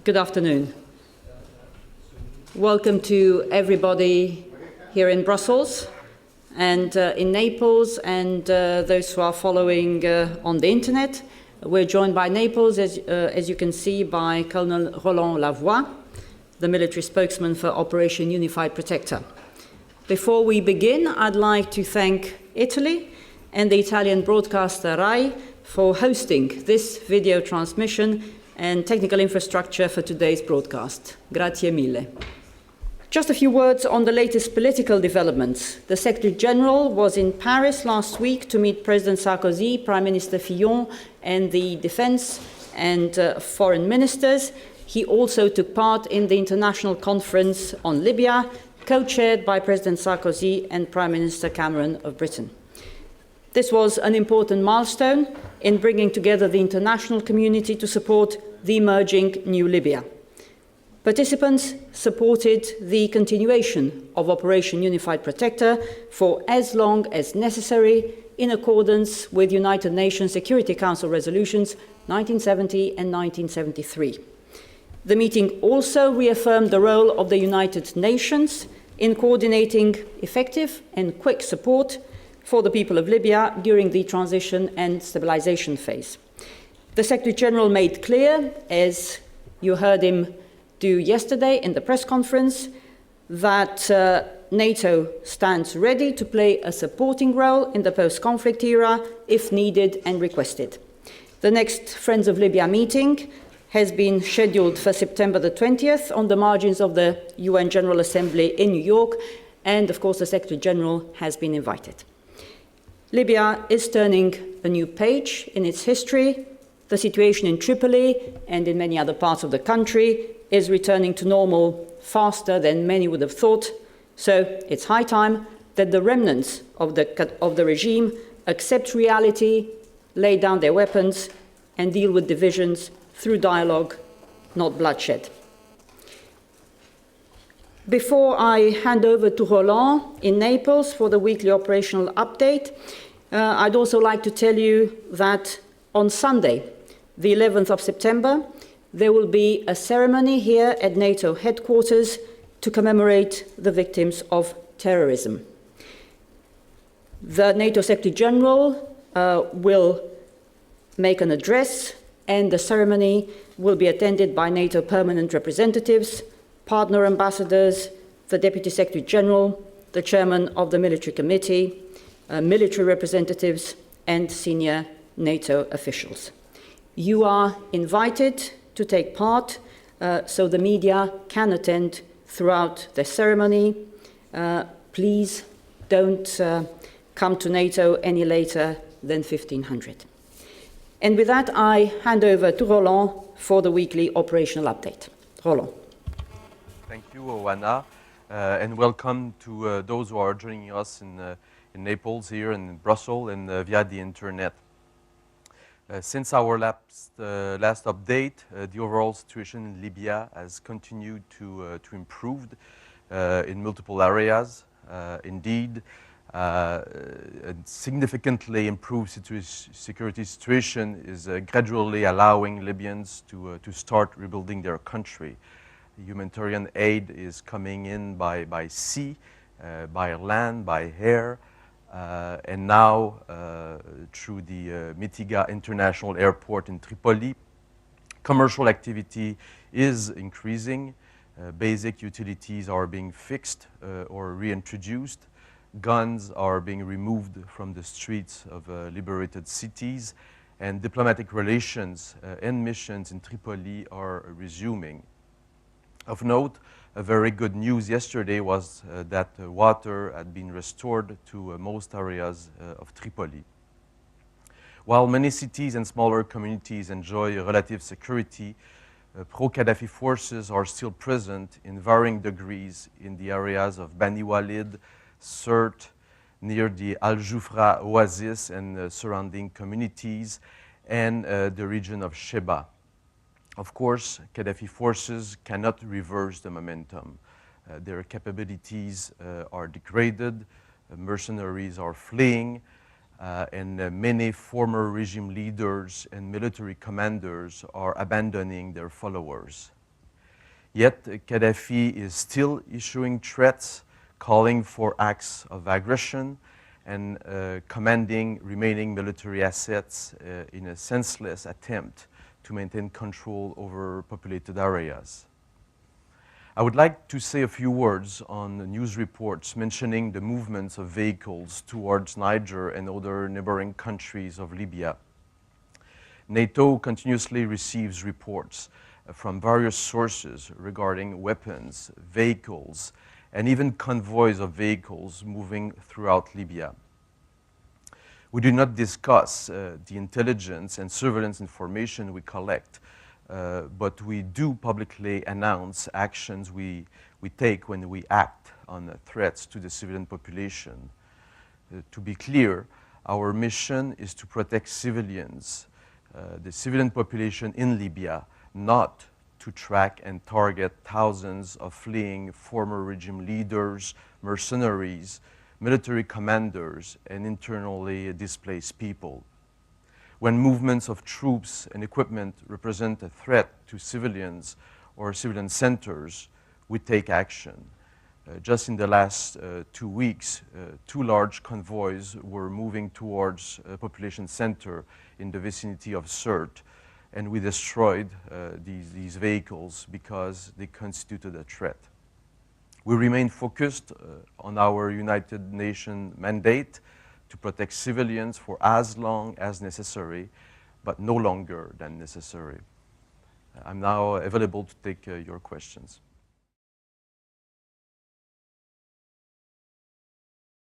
Good afternoon. Welcome to everybody here in Brussels and in Naples and those who are following on the internet. We're joined by Naples, as you can see, by Colonel Roland Lavoie, the military spokesman for Operation Unified Protector. Before we begin, I'd like to thank Italy and the Italian broadcaster RAI for hosting this video transmission and technical infrastructure for today's broadcast. Grazie mille. Just a few words on the latest political developments. The Secretary General was in Paris last week to meet President Sarkozy, Prime Minister Fillon, and the defense and foreign ministers. He also took part in the international conference on Libya, co-chaired by President Sarkozy and Prime Minister Cameron of Britain. This was an important milestone in bringing together the international community to support the emerging new Libya. Participants supported the continuation of Operation Unified Protector for as long as necessary in accordance with United Nations Security Council resolutions 1970 and 1973. The meeting also reaffirmed the role of the United Nations in coordinating effective and quick support for the people of Libya during the transition and stabilization phase. The Secretary General made clear, as you heard him do yesterday in the press conference, that NATO stands ready to play a supporting role in the post-conflict era if needed and requested. The next Friends of Libya meeting has been scheduled for September the 20th on the margins of the UN General Assembly in New York, and of course the Secretary General has been invited. Libya is turning a new page in its history. The situation in Tripoli and in many other parts of the country is returning to normal faster than many would have thought. So it's high time that the remnants of the regime accept reality, lay down their weapons, and deal with divisions through dialogue, not bloodshed. Before I hand over to Roland in Naples for the weekly operational update, I'd also like to tell you that on Sunday, the 11th of September, there will be a ceremony here at NATO headquarters to commemorate the victims of terrorism. The NATO Secretary General will make an address, and the ceremony will be attended by NATO permanent representatives, partner ambassadors, the Deputy Secretary General, the Chairman of the Military Committee, military representatives, and senior NATO officials. You are invited to take part so the media can attend throughout the ceremony. Please don't come to NATO any later than 1500. And with that, I hand over to Roland for the weekly operational update. Roland. Thank you, Oana, and welcome to those who are joining us in Naples, here in Brussels, and via the internet. Since our last update, the overall situation in Libya has continued to improve in multiple areas. Indeed, a significantly improved security situation is gradually allowing Libyans to start rebuilding their country. Humanitarian aid is coming in by sea, by land, by air, and now through the Mitiga International Airport in Tripoli. Commercial activity is increasing. Basic utilities are being fixed or reintroduced. Guns are being removed from the streets of liberated cities, and diplomatic relations and missions in Tripoli are resuming. Of note, a very good news yesterday was that water had been restored to most areas of Tripoli. While many cities and smaller communities enjoy relative security, pro-Gaddafi forces are still present in varying degrees in the areas of Bani Walid, Sirte, near the Al-Jufra oasis and surrounding communities, and the region of Sheba. Of course, Gaddafi forces cannot reverse the momentum. Their capabilities are degraded, mercenaries are fleeing, and many former regime leaders and military commanders are abandoning their followers. Yet, Gaddafi is still issuing threats, calling for acts of aggression, and commanding remaining military assets in a senseless attempt to maintain control over populated areas. I would like to say a few words on the news reports mentioning the movements of vehicles towards Niger and other neighboring countries of Libya. NATO continuously receives reports from various sources regarding weapons, vehicles, and even convoys of vehicles moving throughout Libya. We do not discuss the intelligence and surveillance information we collect, but we do publicly announce actions we take when we act on threats to the civilian population. To be clear, our mission is to protect civilians, the civilian population in Libya, not to track and target thousands of fleeing former regime leaders, mercenaries, military commanders, and internally displaced people. When movements of troops and equipment represent a threat to civilians or civilian centers, we take action. Just in the last 2 weeks, 2 large convoys were moving towards a population center in the vicinity of Sirte, and we destroyed these vehicles because they constituted a threat. We remain focused on our United Nations mandate to protect civilians for as long as necessary, but no longer than necessary. I'm now available to take your questions.